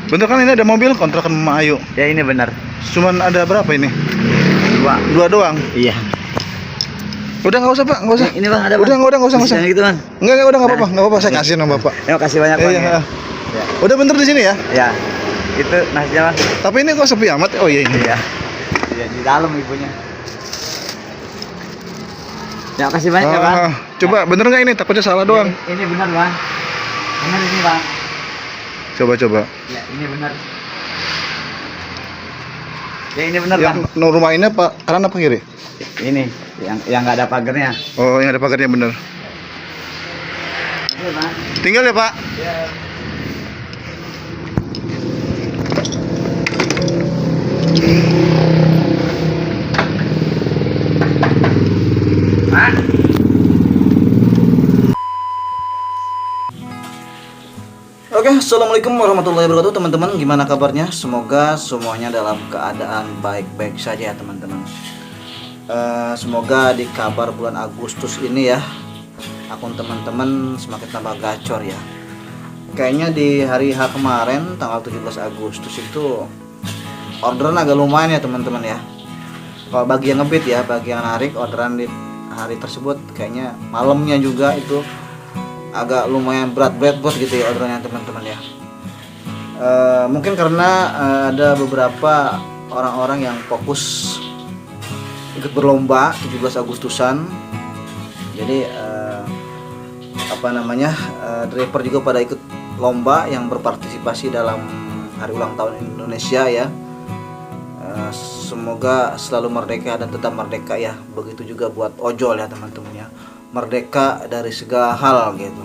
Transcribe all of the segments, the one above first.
Bener kan ini ada mobil kontrakan Mama Ayu? Ya ini benar. Cuman ada berapa ini? Dua. Dua doang? Iya. Udah nggak usah Pak, nggak usah. Ini Bang ada. Udah nggak usah. Jangan gitu Bang. Enggak udah nggak apa-apa, saya kasih sama Bapak. Terima kasih banyak Bang. Iya. Ya. Udah bener di sini ya? Ya. Itu nasinya Bang. Tapi ini kok sepi amat? Oh iya ini. Iya. Iya di dalam ibunya. Terima kasih banyak ya Bang. Coba bener nggak ini? Takutnya salah doang. Ini benar Bang. Benar ini Bang. Coba. Ya ini benar. Ya ini benar Yang Bang. rumah ini apa kanan apa kiri? Ini yang nggak ada pagarnya. Oh yang ada pagarnya bener. Iya Bang. Tinggal ya Pak. Ya. Oke, assalamualaikum warahmatullahi wabarakatuh teman-teman. Gimana kabarnya? Semoga semuanya dalam keadaan baik-baik saja ya teman-teman. Semoga di kabar bulan Agustus ini ya, akun teman-teman semakin tambah gacor ya. Kayaknya di hari H kemarin tanggal 17 Agustus itu orderan agak lumayan ya teman-teman ya. Kalau bagi yang ngebit ya, bagi yang narik orderan di hari tersebut kayaknya malamnya juga itu agak lumayan berat gitu ya orderannya teman-teman ya. Mungkin karena ada beberapa orang-orang yang fokus ikut berlomba 17 Agustusan. Jadi driver juga pada ikut lomba yang berpartisipasi dalam hari ulang tahun Indonesia ya. Semoga selalu merdeka dan tetap merdeka ya. Begitu juga buat ojol ya teman-teman ya. Merdeka dari segala hal gitu,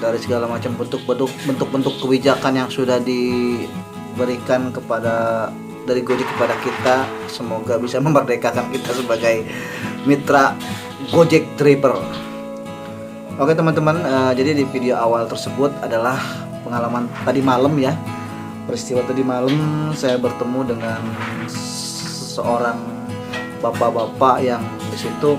dari segala macam bentuk kebijakan yang sudah diberikan kepada dari Gojek kepada kita. Semoga bisa memerdekakan kita sebagai mitra Gojek driver. Oke teman-teman, jadi di video awal tersebut adalah pengalaman tadi malam ya. Peristiwa tadi malam saya bertemu dengan seorang bapak-bapak yang di situ.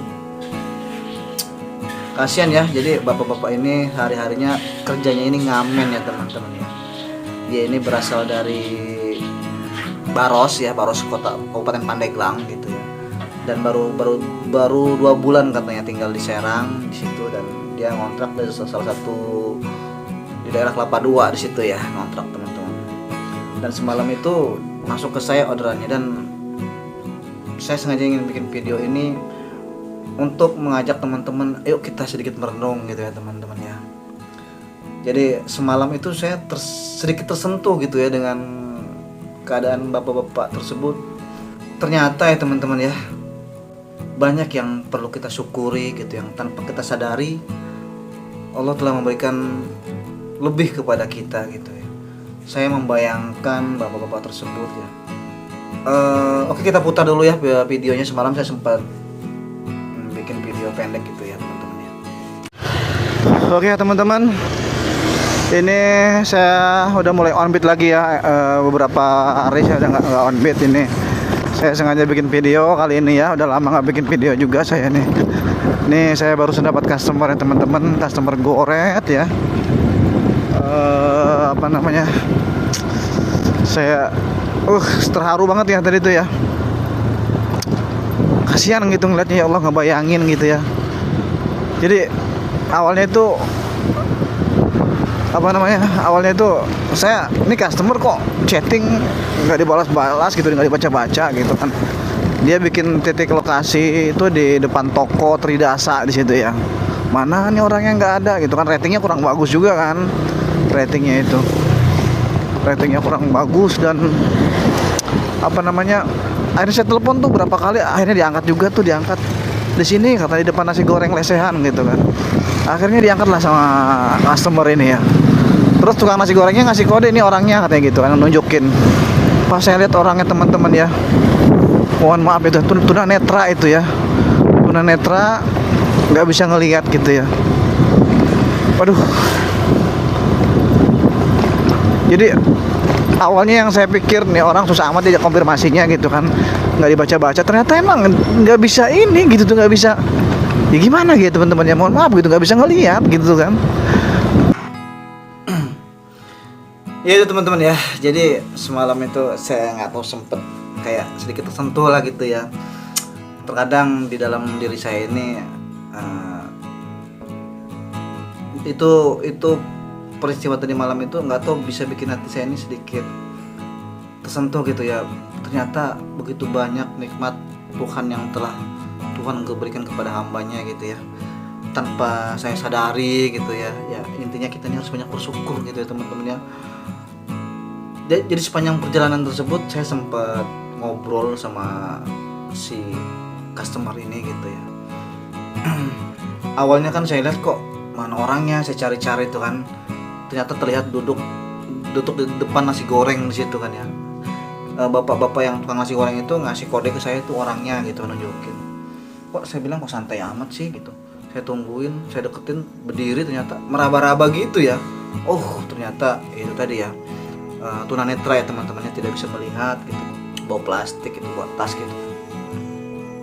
Kasihan ya, jadi bapak-bapak ini hari-harinya kerjanya ini ngamen ya teman-teman ya. Dia ini berasal dari Baros ya, Baros kota Kabupaten Pandeglang gitu ya. Dan baru 2 bulan katanya tinggal di Serang di situ, dan dia ngontrak dari salah satu di daerah Kelapa II di situ ya, ngontrak teman-teman. Dan semalam itu masuk ke saya orderannya, dan saya sengaja ingin bikin video ini untuk mengajak teman-teman, ayo kita sedikit merenung gitu ya teman-teman ya. Jadi semalam itu saya sedikit tersentuh gitu ya dengan keadaan bapak-bapak tersebut. Ternyata ya teman-teman ya, banyak yang perlu kita syukuri gitu, yang tanpa kita sadari Allah telah memberikan lebih kepada kita gitu ya. Saya membayangkan bapak-bapak tersebut ya. Oke, kita putar dulu ya videonya. Semalam saya sempat bikin video pendek gitu ya teman-teman ya. Oke ya teman-teman, ini saya udah mulai on beat lagi ya. Beberapa hari saya udah nggak on beat ini. Saya sengaja bikin video kali ini ya. Udah lama nggak bikin video juga saya nih. Nih saya baru dapat customer ya teman-teman, customer goret ya. Saya terharu banget ya tadi tuh ya. Kasihan gitu ngeliatnya, ya Allah, ngebayangin gitu ya. Jadi awalnya itu awalnya itu saya ini customer kok chatting nggak dibalas-balas gitu, nggak dibaca-baca gitu kan. Dia bikin titik lokasi itu di depan toko Tridasa di situ ya. Mana nih orangnya nggak ada gitu kan. Ratingnya kurang bagus juga kan, ratingnya kurang bagus. Dan akhirnya saya telepon tuh berapa kali, akhirnya diangkat juga tuh, diangkat di sini kata di depan nasi goreng lesehan gitu kan. Akhirnya diangkat lah sama customer ini ya. Terus tukang nasi gorengnya ngasih kode, ini orangnya katanya gitu kan, nunjukin. Pas saya lihat orangnya teman-teman ya, mohon maaf itu tunanetra itu ya, tunanetra, nggak bisa ngelihat gitu ya. Waduh. Jadi awalnya yang saya pikir nih orang susah amat dia konfirmasinya gitu kan, nggak dibaca-baca. Ternyata emang nggak bisa ini gitu tuh, nggak bisa. Ya gimana gitu teman-teman ya, mohon maaf gitu, nggak bisa ngelihat gitu kan. Ya itu teman-teman ya. Jadi semalam itu saya nggak tahu sempet kayak sedikit tersentuh lah gitu ya. Terkadang di dalam diri saya ini itu peristiwa tadi malam itu nggak tahu bisa bikin hati saya ini sedikit tersentuh gitu ya. Ternyata begitu banyak nikmat Tuhan yang telah Tuhan berikan kepada hambanya gitu ya, tanpa saya sadari gitu ya. Ya intinya kita ini harus banyak bersyukur gitu ya teman-teman ya. Jadi sepanjang perjalanan tersebut saya sempat ngobrol sama si customer ini gitu ya. Awalnya kan saya lihat kok mana orangnya, saya cari-cari itu kan, ternyata terlihat duduk di depan nasi goreng di situ kan ya. Bapak-bapak yang tukang nasi goreng itu ngasih kode ke saya itu orangnya gitu, nunjukin. Kok saya bilang kok santai amat sih gitu. Saya tungguin, saya deketin, berdiri, ternyata meraba-raba gitu ya. Oh ternyata itu tadi ya, tunanetra ya teman-temannya, tidak bisa melihat gitu, bawa plastik itu, bawa tas gitu.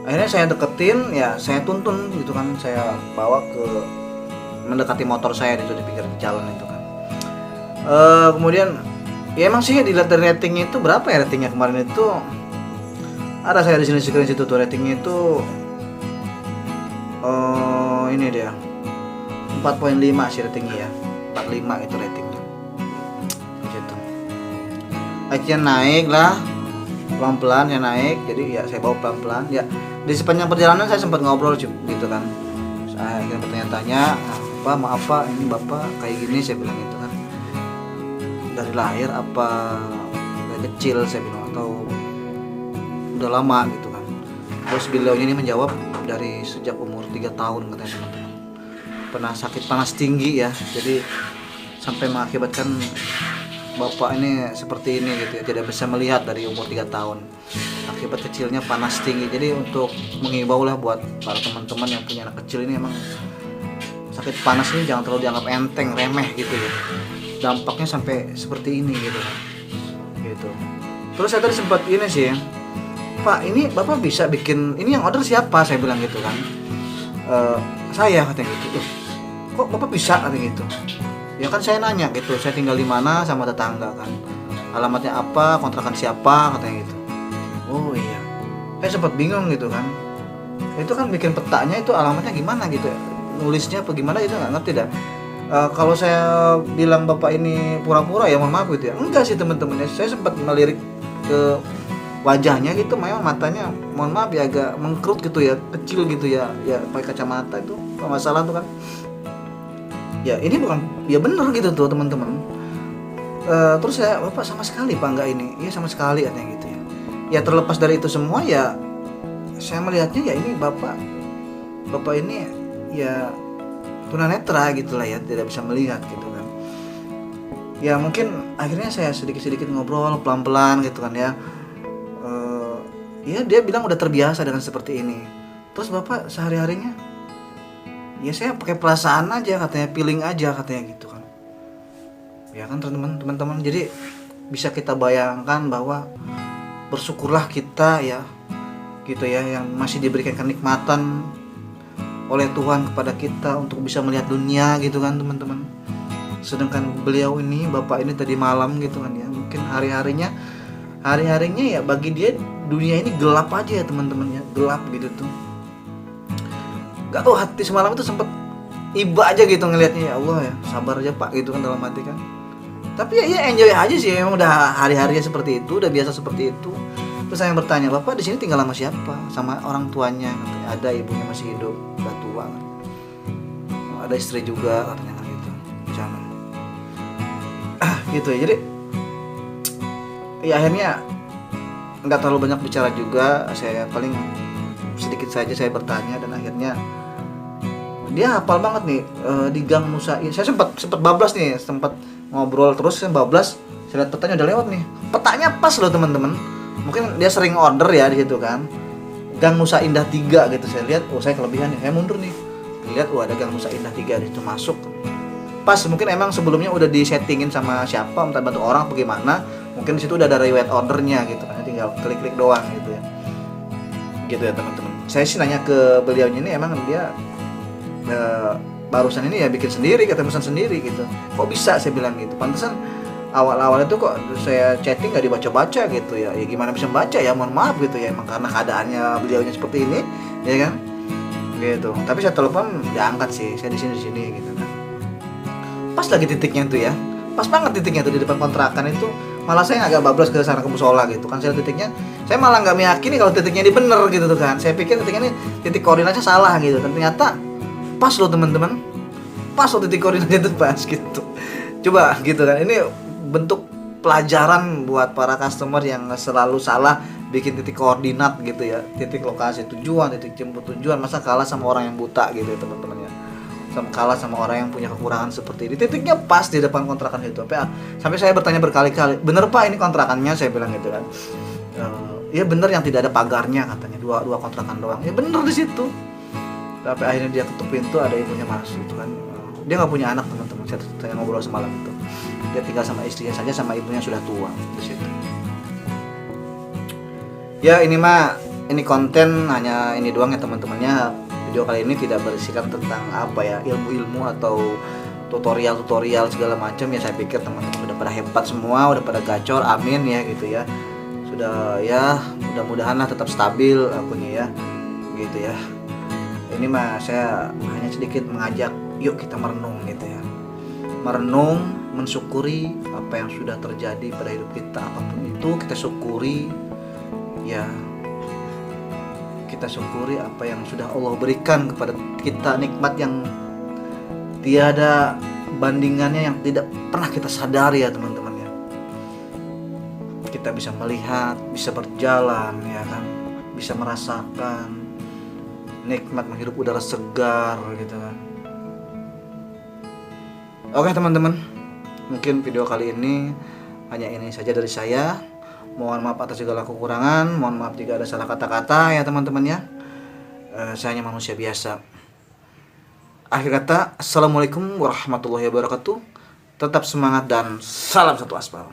Akhirnya saya deketin ya, saya tuntun gitu kan, saya bawa ke mendekati motor saya di pinggir jalan itu kan. Kemudian ya emang sih dilihat dari ratingnya itu berapa ya, ratingnya kemarin itu ada, saya di sini screen situ tuh ratingnya itu ini dia 4.5 sih ratingnya ya, 45 itu ratingnya gitu. Akhirnya naik lah pelan-pelan, ya naik, jadi ya saya bawa pelan-pelan ya. Di sepanjang perjalanan saya sempat ngobrol gitu kan, saya akhirnya bertanya-tanya, Pak maaf Pak, ini Bapak kayak gini, saya bilang gitu kan, dari lahir apa dari kecil, saya bilang, atau udah lama gitu kan. Terus beliau ini menjawab dari sejak umur 3 tahun katanya teman-teman, pernah sakit panas tinggi ya, jadi sampai mengakibatkan Bapak ini seperti ini gitu ya, tidak bisa melihat dari umur 3 tahun akibat kecilnya panas tinggi. Jadi untuk mengimbau lah buat para teman-teman yang punya anak kecil ini, emang sakit panas ini jangan terlalu dianggap enteng, remeh gitu ya, dampaknya sampai seperti ini gitu gitu. Terus saya tadi sempat ini sih, Pak ini Bapak bisa bikin ini, yang order siapa, saya bilang gitu kan. Saya katanya gitu. Kok Bapak bisa katanya gitu. Ya kan saya nanya gitu, saya tinggal di mana sama tetangga kan, alamatnya apa, kontrakan siapa, katanya gitu. Oh iya, saya sempat bingung gitu kan, itu kan bikin petanya itu alamatnya gimana gitu, nulisnya apa gimana itu nggak ngerti dah. Kalau saya bilang Bapak ini pura-pura ya mohon maaf gitu ya, enggak sih teman-teman ya, saya sempat melirik ke wajahnya gitu, memang matanya mohon maaf ya agak mengkerut gitu ya, kecil gitu ya, ya pakai kacamata itu kalau nggak salah tuh kan. Ya ini bukan, ya bener gitu tuh teman-teman. Terus saya, Bapak sama sekali Pak enggak ini, ya sama sekali katanya gitu ya. Ya terlepas dari itu semua ya, saya melihatnya ya ini Bapak ini ya tunanetra gitulah ya, tidak bisa melihat gitu kan. Ya mungkin akhirnya saya sedikit-sedikit ngobrol pelan-pelan gitu kan ya. Ya dia bilang udah terbiasa dengan seperti ini. Terus Bapak sehari-harinya ya saya pakai perasaan aja katanya, feeling aja katanya gitu kan. Ya kan teman-teman, jadi bisa kita bayangkan bahwa bersyukurlah kita ya gitu ya, yang masih diberikan kenikmatan oleh Tuhan kepada kita untuk bisa melihat dunia gitu kan teman-teman. Sedangkan beliau ini, Bapak ini tadi malam gitu kan ya, mungkin hari-harinya ya bagi dia dunia ini gelap aja ya teman-teman ya, gelap gitu tuh. Gak tau hati semalam itu sempet iba aja gitu ngelihatnya, ya Allah ya sabar aja Pak gitu kan dalam hati kan. Tapi ya enjoy aja sih, emang udah hari-harinya seperti itu, udah biasa seperti itu. Terus saya bertanya, Bapak di sini tinggal sama siapa? Sama orang tuanya katanya. Ada, ibunya masih hidup, udah tua kan. Ada istri juga katanya kan gitu di sana. Gitu ya. Jadi ya akhirnya nggak terlalu banyak bicara juga, saya paling sedikit saja saya bertanya, dan akhirnya dia hafal banget nih di Gang Nusa Indah. Saya sempat bablas nih, sempat ngobrol terus, saya bablas, saya lihat petanya udah lewat nih, petanya pas loh teman-teman. Mungkin dia sering order ya di situ kan, Gang Nusa Indah 3 gitu. Saya lihat, oh saya kelebihan nih, saya mundur nih, lihat ada Gang Nusa Indah 3 di situ, masuk pas. Mungkin emang sebelumnya udah disettingin sama siapa, minta bantu orang bagaimana, mungkin di situ udah ada riwayat ordernya gitu kan, tinggal klik-klik doang gitu ya. Gitu ya teman-teman. Saya sih nanya ke beliaunya ini, emang dia barusan ini ya bikin sendiri, kata pesan sendiri gitu. Kok bisa, saya bilang gitu. Pantesan awal-awal itu kok saya chatting nggak dibaca-baca gitu ya. Ya gimana bisa baca ya, mohon maaf gitu ya, emang karena keadaannya beliaunya seperti ini ya kan gitu. Tapi saya telepon diangkat sih, saya di sini gitu kan. Pas lagi titiknya tuh ya, pas banget titiknya tuh di depan kontrakan itu, malah saya agak bablas ke sana ke musola gitu kan. Saya titiknya, saya malah nggak meyakini kalau titiknya ini bener gitu tuh kan. Saya pikir titiknya ini titik koordinatnya salah gitu kan, ternyata pas loh teman-teman, pas loh titik koordinatnya itu pas gitu. Coba gitu kan, ini bentuk pelajaran buat para customer yang selalu salah bikin titik koordinat gitu ya, titik lokasi tujuan, titik jemput tujuan. Masa kalah sama orang yang buta gitu ya teman-teman ya, kalah sama orang yang punya kekurangan seperti ini. Titiknya pas di depan kontrakan itu. Sampai saya bertanya berkali-kali, bener Pak ini kontrakannya, saya bilang gitu kan. Iya bener, yang tidak ada pagarnya katanya, dua kontrakan doang. Ya bener di situ. Tapi akhirnya dia ketuk pintu, ada ibunya masuk itu kan. Dia nggak punya anak teman-teman, saya ngobrol semalam itu. Dia tinggal sama istrinya saja, sama ibunya sudah tua di situ. Ya ini konten hanya ini doang ya teman-temannya. Video kali ini tidak berisikan tentang apa ya, ilmu-ilmu atau tutorial segala macam ya. Saya pikir teman-teman udah pada hebat semua, udah pada gacor, amin ya gitu ya. Sudah ya, mudah-mudahan lah tetap stabil akunnya ya gitu ya. Ini saya hanya sedikit mengajak, yuk kita merenung gitu ya. Merenung, mensyukuri apa yang sudah terjadi pada hidup kita, apapun itu kita syukuri ya. Kita syukuri apa yang sudah Allah berikan kepada kita, nikmat yang tiada bandingannya, yang tidak pernah kita sadari ya teman-teman ya. Kita bisa melihat, bisa berjalan ya kan, bisa merasakan nikmat menghirup udara segar gitu kan. Oke teman-teman, mungkin video kali ini hanya ini saja dari saya. Mohon maaf atas segala kekurangan, mohon maaf jika ada salah kata-kata ya teman-teman ya. Saya hanya manusia biasa. Akhir kata, assalamualaikum warahmatullahi wabarakatuh. Tetap semangat dan salam satu aspal.